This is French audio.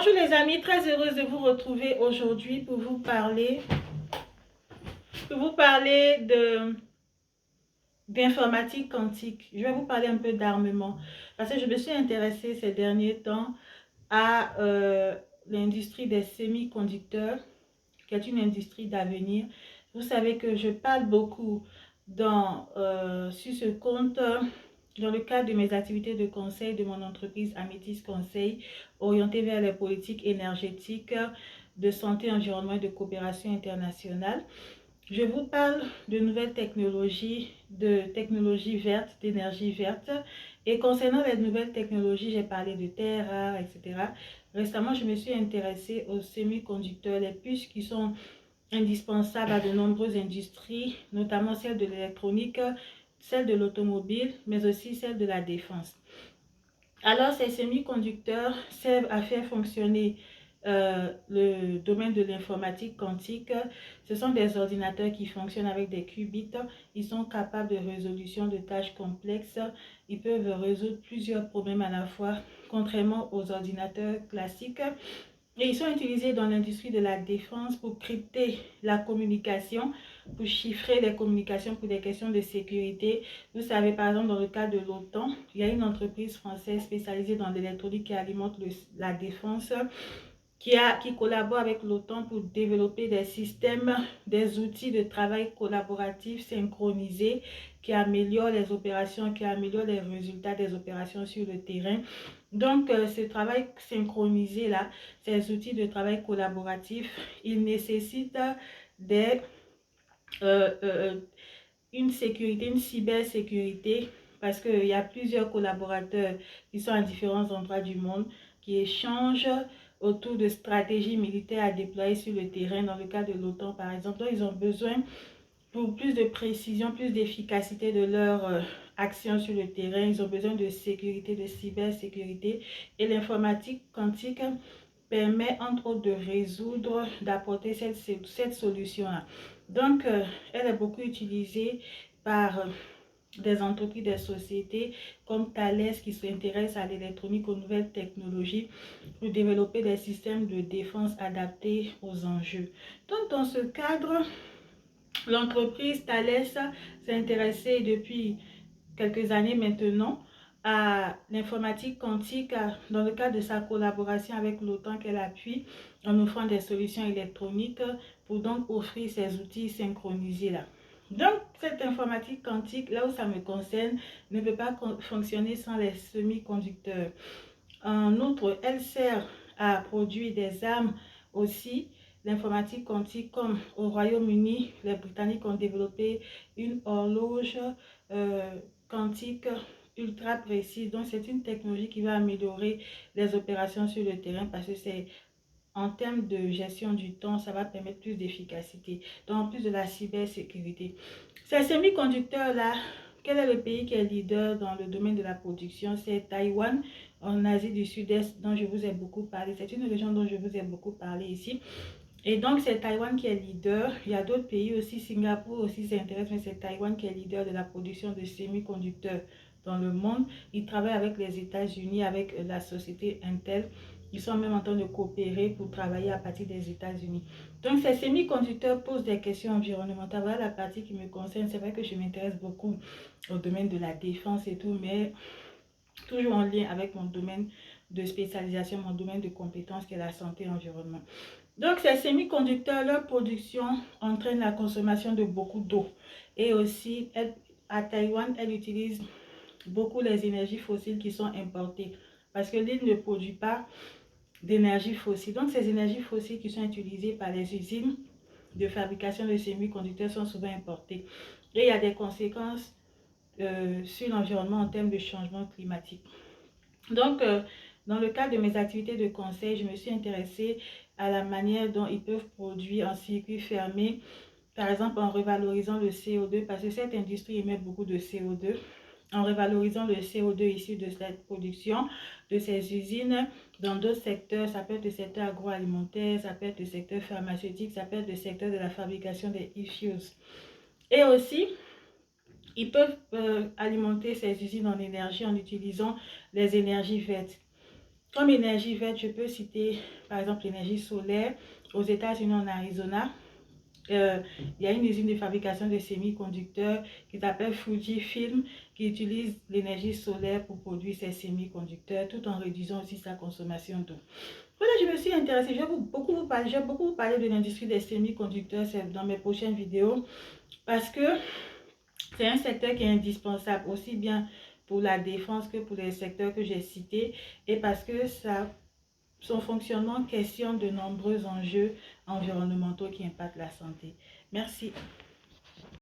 Bonjour les amis, très heureuse de vous retrouver aujourd'hui pour vous parler d'informatique quantique. Je vais vous parler un peu d'armement parce que je me suis intéressée ces derniers temps à l'industrie des semi-conducteurs, qui est une industrie d'avenir. Vous savez que je parle beaucoup sur ce compte dans le cadre de mes activités de conseil de mon entreprise Améthyste Conseil, orientée vers les politiques énergétiques, de santé, environnement et de coopération internationale. Je vous parle de nouvelles technologies, de technologies vertes, d'énergie verte. Et concernant les nouvelles technologies, j'ai parlé de terres rares, etc. Récemment, je me suis intéressée aux semi-conducteurs, les puces qui sont indispensables à de nombreuses industries, notamment celle de l'électronique, celle de l'automobile, mais aussi celle de la défense. Alors, ces semi-conducteurs servent à faire fonctionner le domaine de l'informatique quantique. Ce sont des ordinateurs qui fonctionnent avec des qubits. Ils sont capables de résolution de tâches complexes. Ils peuvent résoudre plusieurs problèmes à la fois, contrairement aux ordinateurs classiques. Et ils sont utilisés dans l'industrie de la défense pour crypter la communication, pour chiffrer les communications pour des questions de sécurité. Vous savez, par exemple, dans le cas de l'OTAN, il y a une entreprise française spécialisée dans l'électronique qui alimente la défense, qui collabore avec l'OTAN pour développer des systèmes, des outils de travail collaboratif synchronisés qui améliorent les opérations, qui améliorent les résultats des opérations sur le terrain. Donc, ce travail synchronisé-là, ces outils de travail collaboratif, ils nécessitent une sécurité, une cybersécurité, parce qu'il y a plusieurs collaborateurs qui sont à différents endroits du monde, qui échangent autour de stratégies militaires à déployer sur le terrain, dans le cas de l'OTAN par exemple. Donc, ils ont besoin, pour plus de précision, plus d'efficacité de leur action sur le terrain, ils ont besoin de sécurité, de cybersécurité. Et l'informatique quantique permet entre autres de résoudre, d'apporter cette solution-là. Donc, elle est beaucoup utilisée par des entreprises, des sociétés comme Thales qui s'intéressent à l'électronique, aux nouvelles technologies pour développer des systèmes de défense adaptés aux enjeux. Donc, dans ce cadre, l'entreprise Thales s'est intéressée depuis quelques années maintenant à l'informatique quantique dans le cadre de sa collaboration avec l'OTAN qu'elle appuie en offrant des solutions électroniques pour donc offrir ces outils synchronisés là. Donc, cette informatique quantique, là où ça me concerne, ne peut pas fonctionner sans les semi-conducteurs. En outre, elle sert à produire des armes aussi. L'informatique quantique, comme au Royaume-Uni, les Britanniques ont développé une horloge quantique ultra précise. Donc, c'est une technologie qui va améliorer les opérations sur le terrain parce que c'est en termes de gestion du temps, ça va permettre plus d'efficacité. Donc, en plus de la cybersécurité. Ces semi-conducteurs-là, quel est le pays qui est leader dans le domaine de la production? C'est Taïwan, en Asie du Sud-Est, dont je vous ai beaucoup parlé. C'est une région dont je vous ai beaucoup parlé ici. Et donc, c'est Taïwan qui est leader. Il y a d'autres pays aussi, Singapour aussi s'intéresse, mais c'est Taïwan qui est leader de la production de semi-conducteurs dans le monde. Il travaille avec les États-Unis, avec la société Intel. Ils sont même en train de coopérer pour travailler à partir des États-Unis. Donc, ces semi-conducteurs posent des questions environnementales. Voilà la partie qui me concerne. C'est vrai que je m'intéresse beaucoup au domaine de la défense et tout, mais toujours en lien avec mon domaine de spécialisation, mon domaine de compétence qui est la santé et l'environnement. Donc, ces semi-conducteurs, leur production entraîne la consommation de beaucoup d'eau. Et aussi, à Taïwan, elle utilise beaucoup les énergies fossiles qui sont importées. Parce que l'île ne produit pas d'énergie fossile. Donc, ces énergies fossiles qui sont utilisées par les usines de fabrication de semi-conducteurs sont souvent importées. Et il y a des conséquences sur l'environnement en termes de changement climatique. Donc, dans le cadre de mes activités de conseil, je me suis intéressée à la manière dont ils peuvent produire en circuit fermé, par exemple en revalorisant le CO2, parce que cette industrie émet beaucoup de CO2. En revalorisant le CO2 issu de cette production, de ces usines, dans d'autres secteurs, ça peut être le secteur agroalimentaire, ça peut être le secteur pharmaceutique, ça peut être le secteur de la fabrication des e-fuels. Et aussi, ils peuvent alimenter ces usines en énergie en utilisant les énergies vertes. Comme énergie verte, je peux citer par exemple l'énergie solaire. Aux États-Unis, en Arizona, il y a une usine de fabrication de semi-conducteurs qui s'appelle Fujifilm, qui utilise l'énergie solaire pour produire ses semi-conducteurs tout en réduisant aussi sa consommation d'eau. Voilà, je me suis intéressée, je vais beaucoup vous parler de l'industrie des semi-conducteurs dans mes prochaines vidéos parce que c'est un secteur qui est indispensable aussi bien pour la défense que pour les secteurs que j'ai cités et parce que son fonctionnement questionne de nombreux enjeux environnementaux qui impactent la santé. Merci.